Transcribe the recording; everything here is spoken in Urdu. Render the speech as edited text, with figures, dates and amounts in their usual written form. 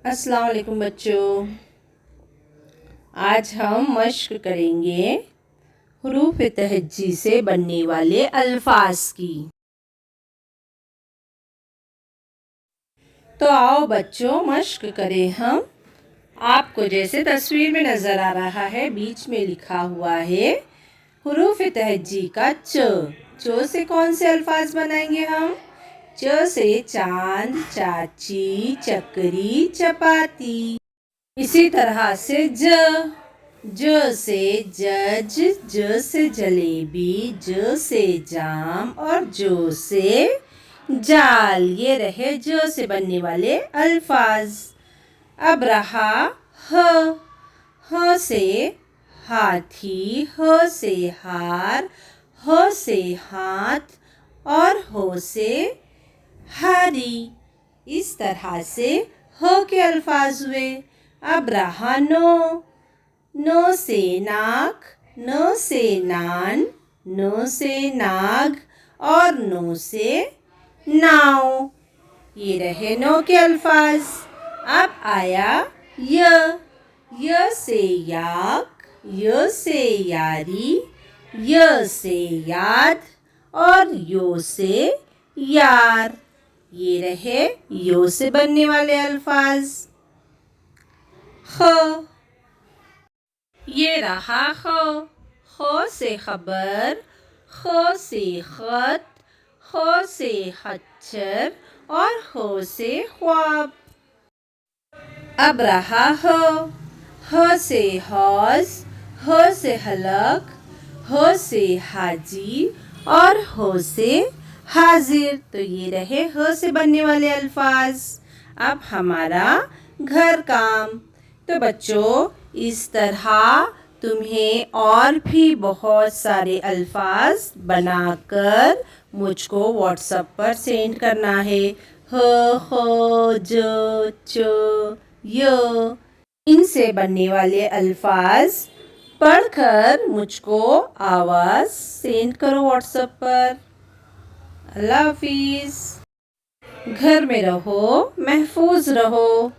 السلام علیکم بچوں، آج ہم مشق کریں گے حروف تہجی سے بننے والے الفاظ کی۔ تو آؤ بچوں مشق کریں ہم۔ آپ کو جیسے تصویر میں نظر آ رہا ہے، بیچ میں لکھا ہوا ہے حروف تہجی کا چ۔ چ سے کون سے الفاظ بنائیں گے ہم؟ چ سے چاند، چاچی، چکری، چپاتی۔ اسی طرح سے ج سے جج، ج سے جلیبی، ج سے جام اور جو سے جال۔ یہ رہے ج سے بننے والے الفاظ۔ اب رہا ہ سے ہاتھی، ہ سے ہار، ہ سے ہاتھ اور ہ سے ہاری۔ اس طرح سے ہ کے الفاظ ہوئے۔ اب رہا ن سے ناک، ن سے نان، ن سے ناگ اور ن سے ناؤ۔ یہ رہے ن کے الفاظ۔ اب آیا ی سے یاک، ی سے یاری، ی سے یاد اور یو سے یار۔ یہ رہے یو سے بننے والے الفاظ۔ خ، یہ رہا خ۔ خ سے خبر، خ سے خط، خ سے خچر اور خ سے خواب۔ اب رہا ہ سے حوض، ہ سے حلق، ہ سے حاجی اور ہ سے حاضر۔ تو یہ رہے ہ سے بننے والے الفاظ۔ اب ہمارا گھر کام۔ تو بچوں اس طرح تمہیں اور بھی بہت سارے الفاظ بنا کر مجھ کو واٹس ایپ پر سینڈ کرنا ہے۔ ہ، خ، ج، چ، ی۔ ان سے بننے والے الفاظ پڑھ کر مجھ کو آواز سینڈ کرو واٹس ایپ پر۔ اللہ حافظ۔ گھر میں رہو، محفوظ رہو۔